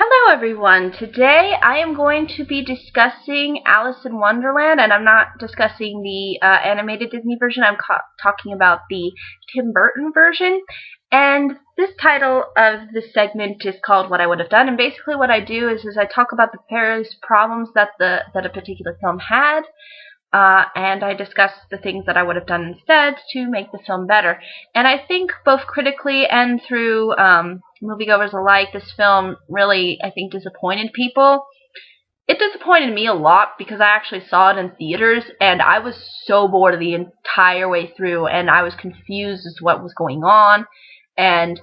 Hello everyone. Today I am going to be discussing Alice in Wonderland, and I'm not discussing the animated Disney version. I'm talking about the Tim Burton version. And this title of this segment is called What I Would Have Done. And basically what I do is I talk about the various problems that a particular film had, and I discuss the things that I would have done instead to make the film better. And I think both critically and through moviegoers alike, this film really, I think, disappointed people. It disappointed me a lot because I actually saw it in theaters, and I was so bored the entire way through, and I was confused as to what was going on, and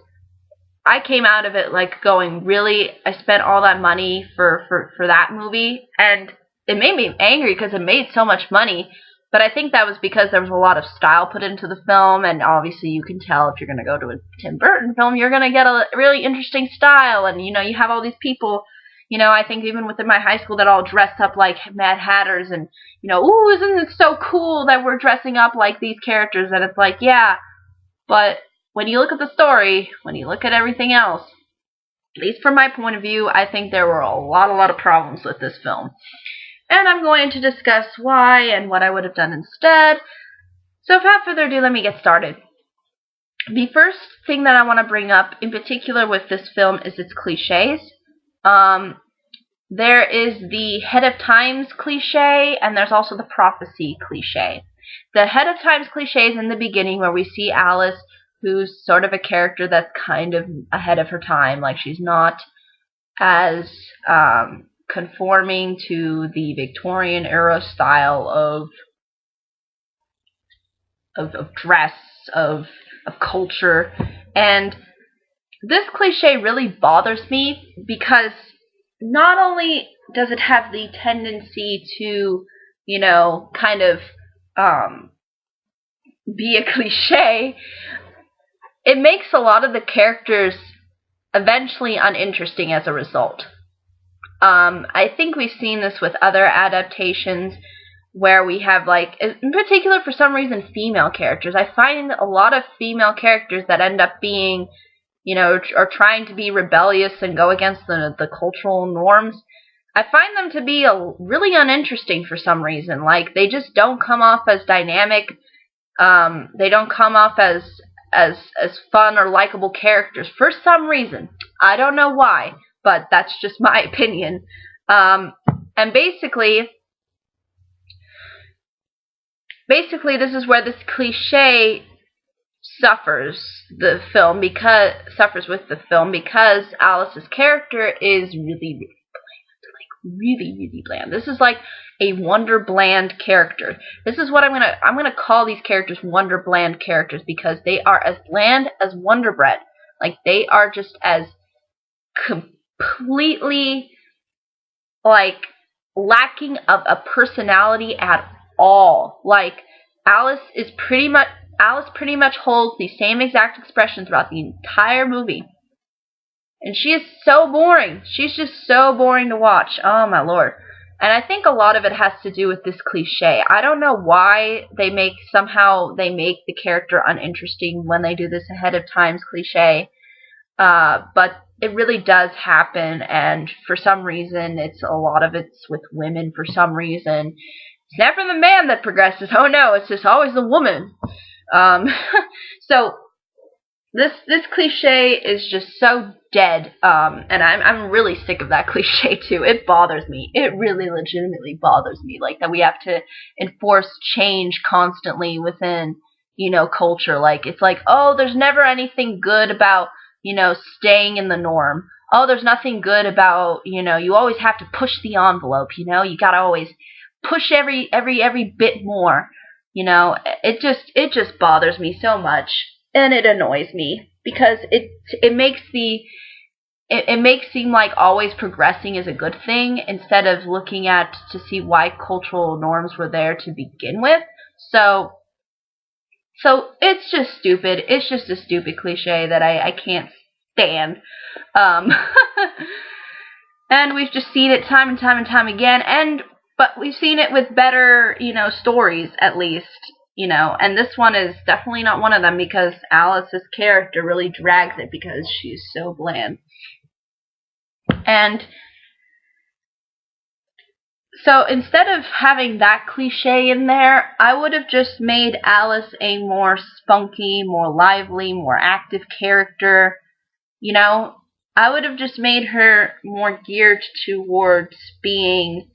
I came out of it like going, really, I spent all that money for that movie, and it made me angry because it made so much money, but I think that was because there was a lot of style put into the film, and obviously you can tell if you're going to go to a Tim Burton film, you're going to get a really interesting style, and, you have all these people, I think even within my high school that all dressed up like Mad Hatters, and, ooh, isn't it so cool that we're dressing up like these characters, and it's like, yeah, but when you look at the story, when you look at everything else, at least from my point of view, I think there were a lot of problems with this film. And I'm going to discuss why and what I would have done instead. So without further ado, let me get started. The first thing that I want to bring up in particular with this film is its cliches. There is the head of times cliche, and there's also the prophecy cliche. The head of times cliche is in the beginning, where we see Alice, who's sort of a character that's kind of ahead of her time. Like, she's not as conforming to the Victorian era style of dress, of culture. And this cliche really bothers me because not only does it have the tendency to, kind of be a cliche, it makes a lot of the characters eventually uninteresting as a result. I think we've seen this with other adaptations where we have, like, in particular for some reason, female characters. I find a lot of female characters that end up being, or trying to be rebellious and go against the cultural norms. I find them to be really uninteresting for some reason. Like, they just don't come off as dynamic. They don't come off as fun or likable characters for some reason. I don't know why, but that's just my opinion. And basically, this is where this cliche suffers with the film because Alice's character is really bland. This is like a Wonderland character. This is what I'm gonna call these characters Wonderland characters, because they are as bland as Wonder Bread. Like, they are just as completely, like, lacking of a personality at all. Like, Alice pretty much holds the same exact expression throughout the entire movie. And she is so boring. She's just so boring to watch. Oh my lord. And I think a lot of it has to do with this cliche. I don't know why they make the character uninteresting when they do this ahead of times cliche. But it really does happen, and for some reason, a lot of it's with women for some reason. It's never the man that progresses. Oh no, it's just always the woman. So this cliche is just so dead, and I'm really sick of that cliche too. It bothers me. It really legitimately bothers me, like, that we have to enforce change constantly within, culture. Like, it's like, oh, there's never anything good about, staying in the norm. Oh, there's nothing good about, you always have to push the envelope, you gotta always push every bit more, it just bothers me so much, and it annoys me, because it makes seem like always progressing is a good thing, instead of looking at to see why cultural norms were there to begin with. So it's just stupid. It's just a stupid cliche that I can't stand. And we've just seen it time and time again. But we've seen it with better, stories, at least. And this one is definitely not one of them, because Alice's character really drags it because she's so bland. And so instead of having that cliche in there, I would have just made Alice a more spunky, more lively, more active character. You know, I would have just made her more geared towards being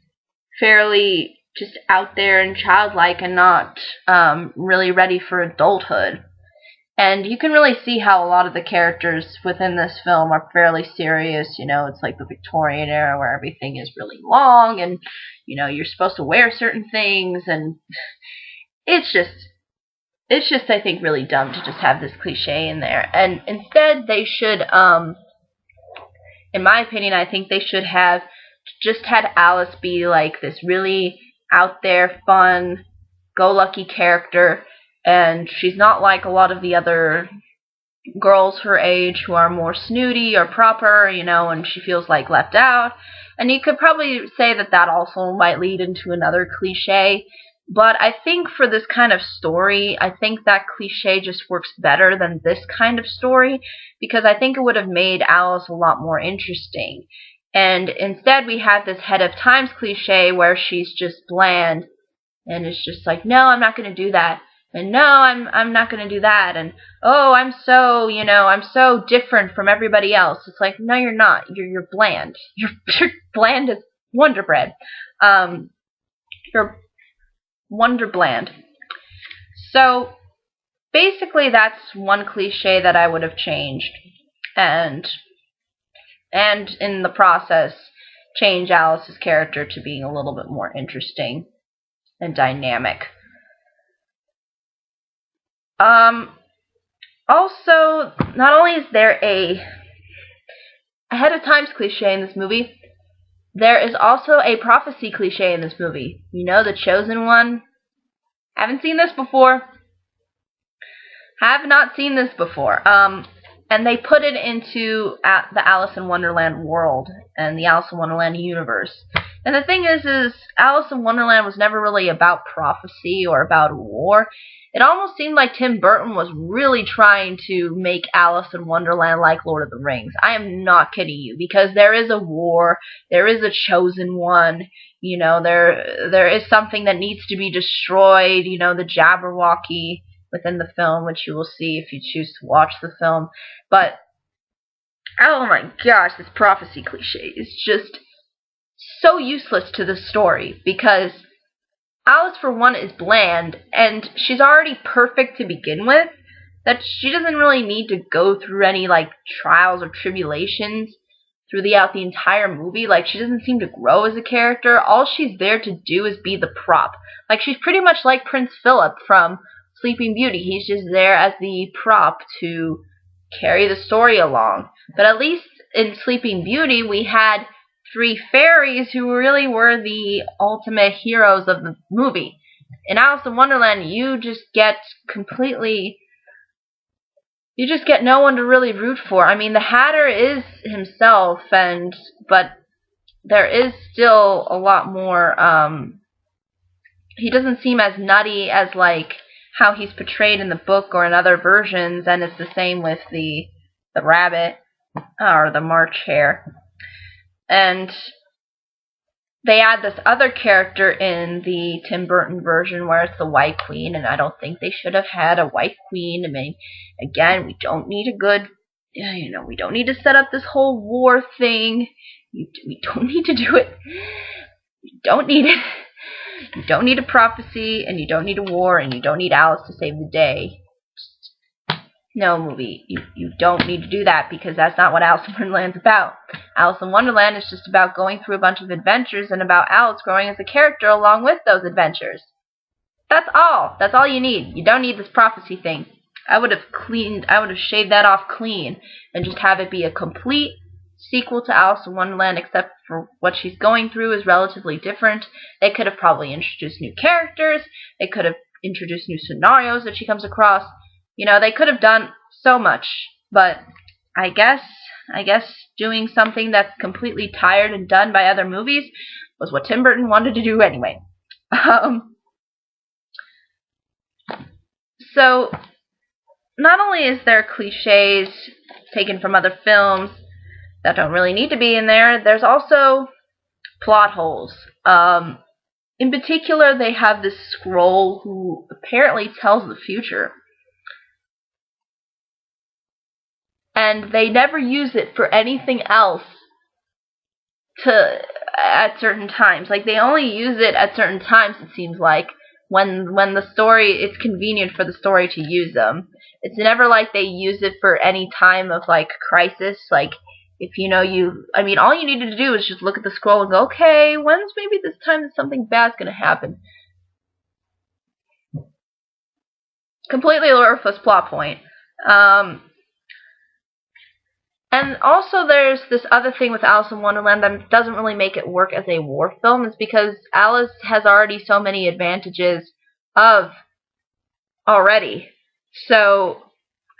fairly just out there and childlike and not really ready for adulthood. And you can really see how a lot of the characters within this film are fairly serious. You know, it's like the Victorian era where everything is really long and, you know, you're supposed to wear certain things, and it's just, I think, really dumb to just have this cliche in there. And instead, they should, in my opinion, I think they should have just had Alice be like this really out there, fun, go-lucky character, and she's not like a lot of the other girls her age who are more snooty or proper, you know, and she feels like left out. And you could probably say that that also might lead into another cliche, but I think for this kind of story, I think that cliche just works better than this kind of story, because I think it would have made Alice a lot more interesting. And instead we have this head of times cliche where she's just bland, and it's just like, no, I'm not going to do that. And no, I'm not going to do that. And oh, I'm so, you know, I'm so different from everybody else. It's like, no, you're not. You're bland. You're bland as Wonder Bread. You're Wonder Bland. So basically, that's one cliche that I would have changed, and in the process, change Alice's character to being a little bit more interesting and dynamic. Also, not only is there a ahead of times cliche in this movie, there is also a prophecy cliche in this movie. You know, the chosen one. Haven't seen this before. Have not seen this before. And they put it into the Alice in Wonderland world and the Alice in Wonderland universe. And the thing is Alice in Wonderland was never really about prophecy or about war. It almost seemed like Tim Burton was really trying to make Alice in Wonderland like Lord of the Rings. I am not kidding you, because there is a war, there is a chosen one, you know, there is something that needs to be destroyed, you know, the Jabberwocky within the film, which you will see if you choose to watch the film. But, oh my gosh, this prophecy cliche is just so useless to the story, because Alice, for one, is bland, and she's already perfect to begin with, that she doesn't really need to go through any, like, trials or tribulations throughout the entire movie. Like, she doesn't seem to grow as a character. All she's there to do is be the prop. Like, she's pretty much like Prince Philip from Sleeping Beauty. He's just there as the prop to carry the story along. But at least in Sleeping Beauty, we had three fairies who really were the ultimate heroes of the movie. In Alice in Wonderland, you just get no one to really root for. I mean, the Hatter is himself, but there is still a lot more, he doesn't seem as nutty as, like, how he's portrayed in the book or in other versions, and it's the same with the rabbit, or the March Hare. And they add this other character in the Tim Burton version where it's the White Queen, and I don't think they should have had a White Queen. I mean, again, we don't need we don't need to set up this whole war thing. We don't need to do it. You don't need it. You don't need a prophecy, and you don't need a war, and you don't need Alice to save the day. No, movie, you don't need to do that, because that's not what Alice in Wonderland's about. Alice in Wonderland is just about going through a bunch of adventures and about Alice growing as a character along with those adventures. That's all. That's all you need. You don't need this prophecy thing. I would have shaved that off clean and just have it be a complete sequel to Alice in Wonderland, except for what she's going through is relatively different. They could have probably introduced new characters. They could have introduced new scenarios that she comes across. You know, they could have done so much, but I guess doing something that's completely tired and done by other movies was what Tim Burton wanted to do anyway. So, not only is there cliches taken from other films, that don't really need to be in there. There's also plot holes. In particular, they have this scroll who apparently tells the future. And they never use it for anything else at certain times. Like, they only use it at certain times, it seems like, when the story, it's convenient for the story to use them. It's never like they use it for any time of, like, crisis. Like, if all you needed to do is just look at the scroll and go, okay, when's maybe this time that something bad's gonna happen? Completely worthless plot point. And also there's this other thing with Alice in Wonderland that doesn't really make it work as a war film. It's because Alice has already so many advantages already. So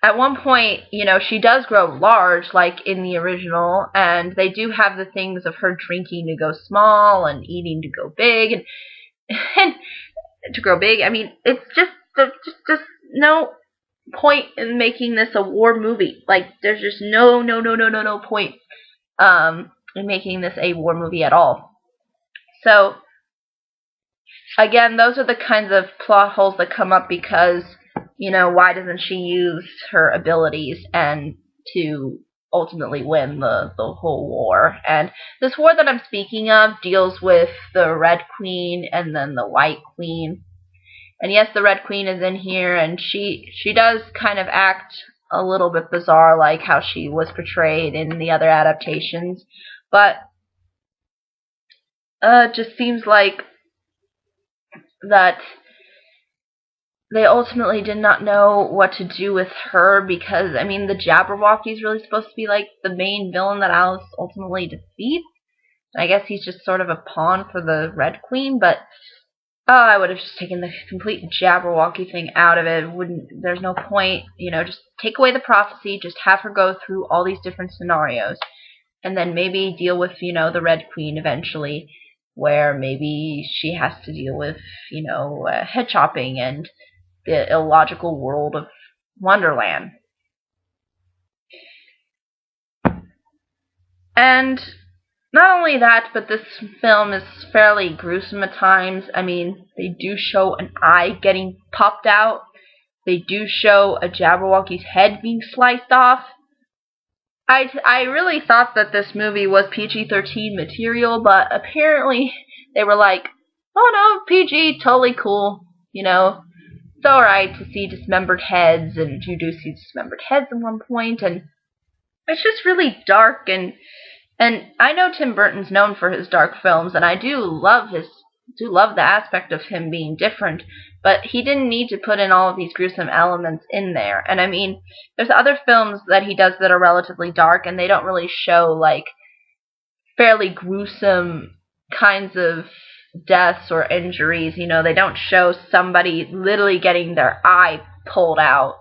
at one point, she does grow large, like in the original, and they do have the things of her drinking to go small and eating to go big, and to grow big. I mean, it's just no point in making this a war movie. Like, there's just no point in making this a war movie at all. So, again, those are the kinds of plot holes that come up because, why doesn't she use her abilities and to ultimately win the whole war? And this war that I'm speaking of deals with the Red Queen and then the White Queen. And yes, the Red Queen is in here, and she does kind of act a little bit bizarre, like how she was portrayed in the other adaptations. But it just seems like that they ultimately did not know what to do with her, because, I mean, the Jabberwocky is really supposed to be like the main villain that Alice ultimately defeats. I guess he's just sort of a pawn for the Red Queen, but I would have just taken the complete Jabberwocky thing out of it. There's no point, just take away the prophecy, just have her go through all these different scenarios, and then maybe deal with, the Red Queen eventually, where maybe she has to deal with, head chopping and the illogical world of Wonderland. And not only that, but this film is fairly gruesome at times. I mean, they do show an eye getting popped out. They do show a Jabberwocky's head being sliced off. I really thought that this movie was PG-13 material, but apparently they were like, oh no, PG, totally cool, It's alright to see dismembered heads, and you do see dismembered heads at one point, and it's just really dark, and I know Tim Burton's known for his dark films, and I do love the aspect of him being different, but he didn't need to put in all of these gruesome elements in there. And I mean, there's other films that he does that are relatively dark, and they don't really show, like, fairly gruesome kinds of deaths or injuries. They don't show somebody literally getting their eye pulled out,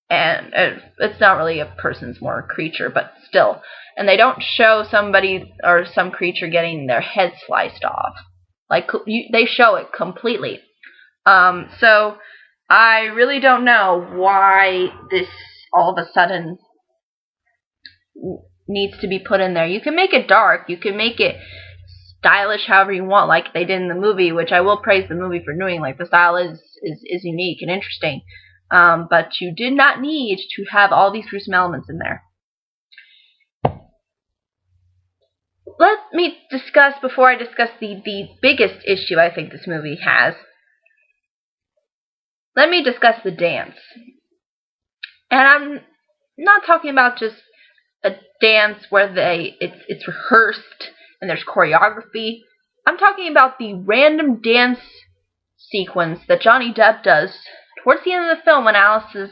and it's not really a person, it's more a creature, but still. And they don't show somebody or some creature getting their head sliced off. Like, they show it completely. So I really don't know why this all of a sudden needs to be put in there. You can make it dark, you can make it stylish however you want, like they did in the movie, which I will praise the movie for doing. Like, the style is unique and interesting. But you did not need to have all these gruesome elements in there. Let me discuss, before I discuss the biggest issue I think this movie has, let me discuss the dance. And I'm not talking about just a dance where it's rehearsed and there's choreography. I'm talking about the random dance sequence that Johnny Depp does towards the end of the film when Alice has,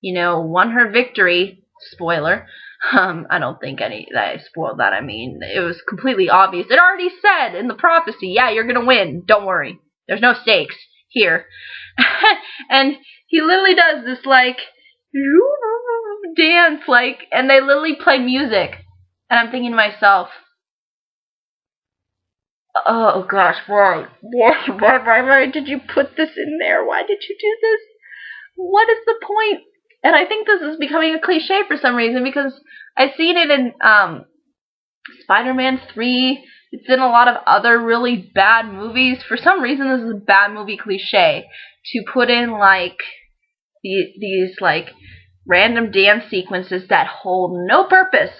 won her victory. Spoiler. I don't think that I spoiled that. I mean, it was completely obvious. It already said in the prophecy, yeah, you're gonna win. Don't worry. There's no stakes here. And he literally does this, like, dance, like, and they literally play music. And I'm thinking to myself, oh gosh, why did you put this in there? Why did you do this? What is the point? And I think this is becoming a cliche for some reason, because I've seen it in Spider-Man 3. It's in a lot of other really bad movies. For some reason, this is a bad movie cliche to put in like these like random dance sequences that hold no purpose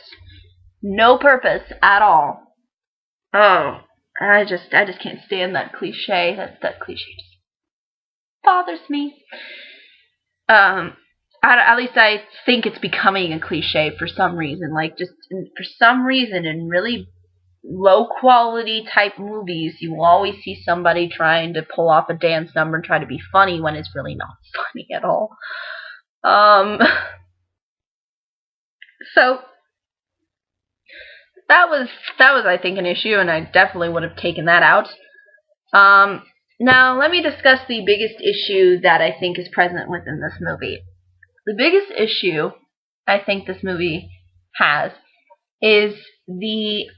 at all. Oh, I just can't stand that cliche. That cliche just bothers me. At least I think it's becoming a cliche for some reason. Like, just for some reason, in really low quality type movies, you will always see somebody trying to pull off a dance number and try to be funny when it's really not funny at all. So that was I think an issue, and I definitely would have taken that out. Now let me discuss the biggest issue that I think is present within this movie. The biggest issue I think this movie has is the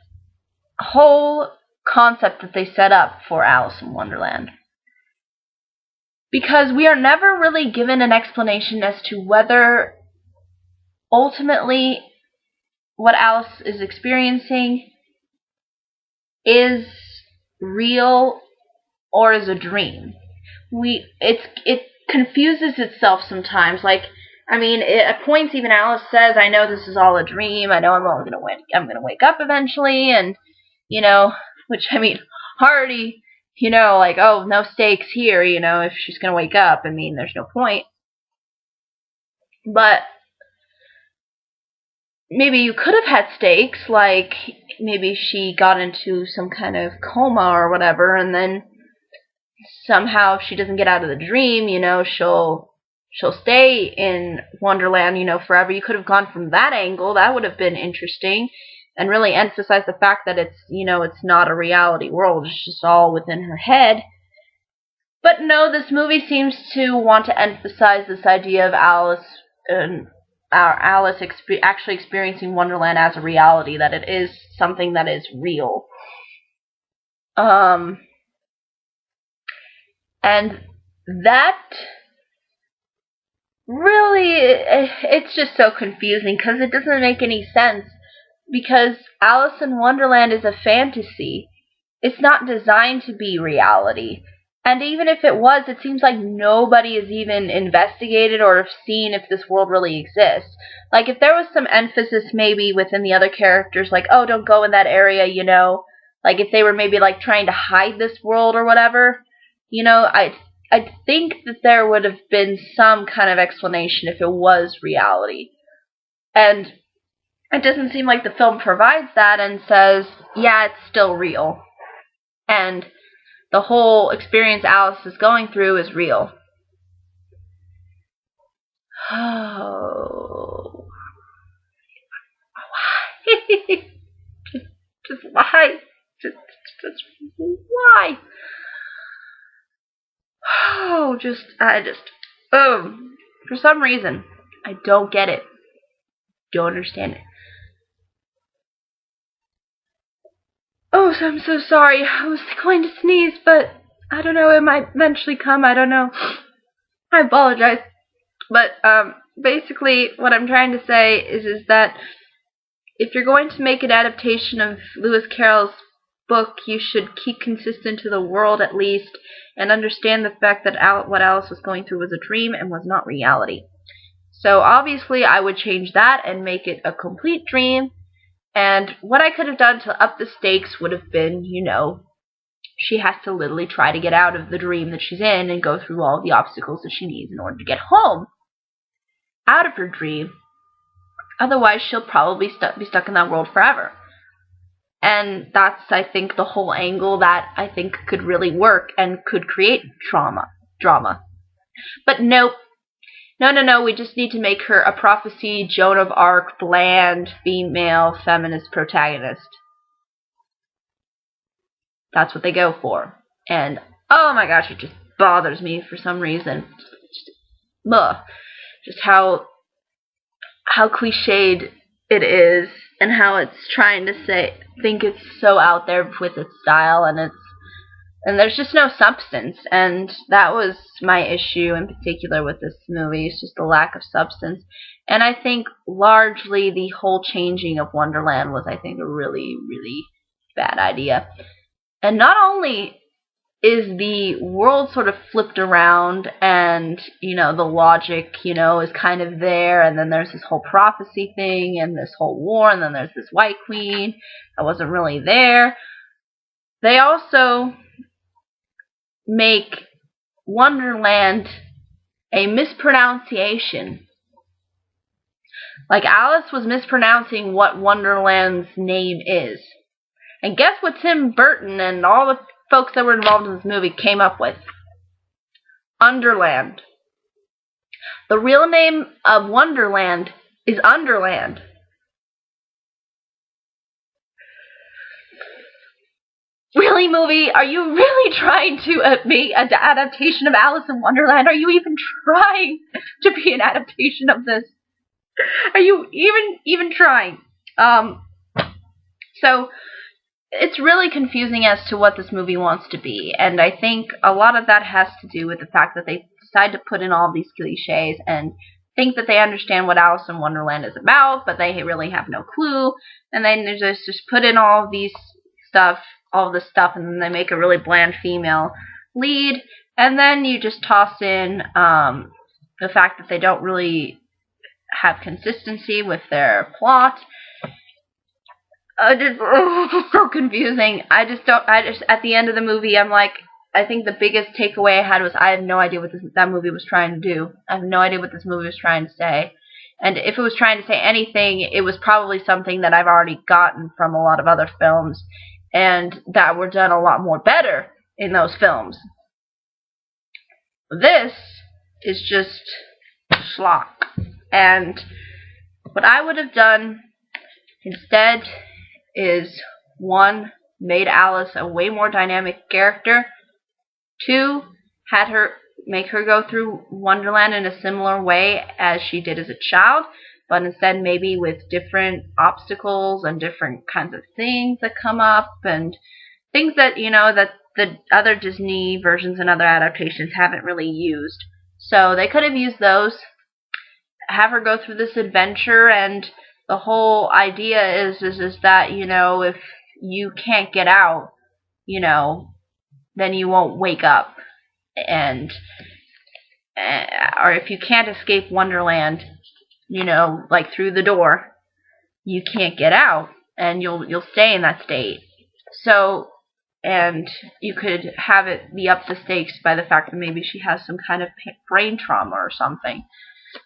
whole concept that they set up for Alice in Wonderland. Because we are never really given an explanation as to whether ultimately what Alice is experiencing is real or is a dream. It confuses itself sometimes. Like, I mean, at points even Alice says, "I know this is all a dream. I know I'm gonna wake up eventually," and which, I mean, already, like, oh, no stakes here. If she's gonna wake up, I mean, there's no point. But maybe you could have had stakes, like maybe she got into some kind of coma or whatever, and then somehow if she doesn't get out of the dream, she'll stay in Wonderland, forever. You could have gone from that angle. That would have been interesting, and really emphasize the fact that it's not a reality world. It's just all within her head. But no, this movie seems to want to emphasize this idea of Alice actually experiencing Wonderland as a reality, that it is something that is real. And that really, it's just so confusing because it doesn't make any sense. Because Alice in Wonderland is a fantasy. It's not designed to be reality. And even if it was, it seems like nobody has even investigated or seen if this world really exists. Like, if there was some emphasis maybe within the other characters, like, oh, don't go in that area, like if they were maybe like trying to hide this world or whatever, I think that there would have been some kind of explanation if it was reality. And it doesn't seem like the film provides that and says, yeah, it's still real. And the whole experience Alice is going through is real. Oh. Why? just why? Just why? Oh, for some reason, I don't get it. Don't understand it. Oh, I'm so sorry. I was going to sneeze, but I don't know. It might eventually come. I don't know. I apologize. But basically, what I'm trying to say is that if you're going to make an adaptation of Lewis Carroll's book, you should keep consistent to the world at least, and understand the fact that what Alice was going through was a dream and was not reality. So obviously, I would change that and make it a complete dream. And what I could have done to up the stakes would have been, she has to literally try to get out of the dream that she's in and go through all the obstacles that she needs in order to get home out of her dream. Otherwise, she'll probably be stuck in that world forever. And that's, I think, the whole angle that I think could really work and could create drama. But nope. No, we just need to make her a prophecy, Joan of Arc, bland, female, feminist protagonist. That's what they go for. And, oh my gosh, it just bothers me for some reason. Just how cliched it is, and how it's trying to think it's so out there with its style, and And there's just no substance, and that was my issue in particular with this movie. It's just the lack of substance. And I think largely the whole changing of Wonderland was, I think, a really, really bad idea. And not only is the world sort of flipped around, and, you know, the logic, you know, is kind of there, and then there's this whole prophecy thing, and this whole war, and then there's this White Queen that wasn't really there. They also make Wonderland a mispronunciation. Like, Alice was mispronouncing what Wonderland's name is. And guess what Tim Burton and all the folks that were involved in this movie came up with? Underland. The real name of Wonderland is Underland. Really, movie? Are you really trying to make an adaptation of Alice in Wonderland? Are you even trying to be an adaptation of this? Are you even trying? So it's really confusing as to what this movie wants to be, and I think a lot of that has to do with the fact that they decide to put in all of these cliches and think that they understand what Alice in Wonderland is about, but they really have no clue, and then they just put in all of this stuff, and then they make a really bland female lead, and then you just toss in the fact that they don't really have consistency with their plot. It's so confusing. At the end of the movie, I'm like, I think the biggest takeaway I had was I have no idea what that movie was trying to do. I have no idea what this movie was trying to say. And if it was trying to say anything, it was probably something that I've already gotten from a lot of other films, and that were done a lot more better in those films. This is just schlock. And what I would have done instead is, 1, made Alice a way more dynamic character. 2, make her go through Wonderland in a similar way as she did as a child, but instead maybe with different obstacles and different kinds of things that come up, and things that, you know, that the other Disney versions and other adaptations haven't really used. So they could have used those, have her go through this adventure, and the whole idea is that, you know, if you can't get out, you know, then you won't wake up, and or if you can't escape Wonderland, you know, like through the door, you can't get out, and you'll stay in that state. So, and you could have it be up the stakes by the fact that maybe she has some kind of brain trauma or something.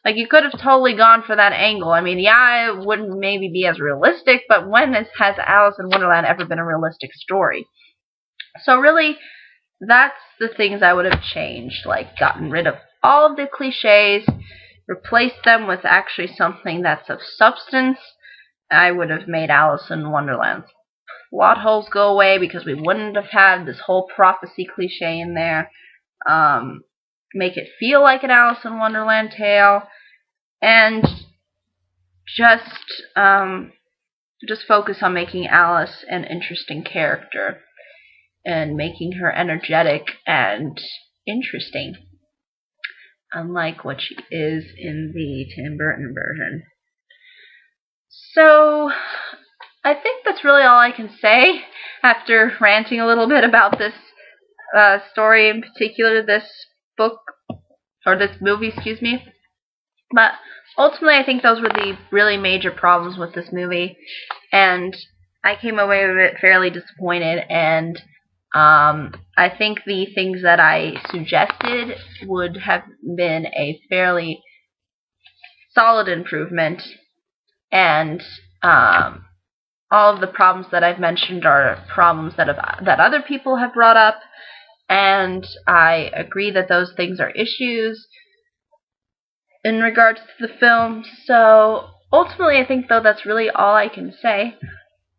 Like, you could have totally gone for that angle. I mean, yeah, it wouldn't maybe be as realistic, but when has Alice in Wonderland ever been a realistic story? So really, that's the things I would have changed. Like, gotten rid of all of the cliches, replaced them with actually something that's of substance. I would have made Alice in Wonderland plot holes go away, because we wouldn't have had this whole prophecy cliche in there. Make it feel like an Alice in Wonderland tale, and just focus on making Alice an interesting character, and making her energetic and interesting, unlike what she is in the Tim Burton version. So I think that's really all I can say after ranting a little bit about this story, in particular this book, or this movie, excuse me. But ultimately, I think those were the really major problems with this movie, and I came away with it fairly disappointed, and I think the things that I suggested would have been a fairly solid improvement, and all of the problems that I've mentioned are problems that other people have brought up, and I agree that those things are issues in regards to the film. So ultimately, I think, though, that's really all I can say.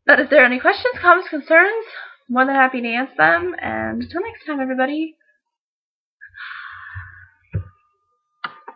But if there are any questions, comments, concerns, more than happy to answer them. And until next time, everybody.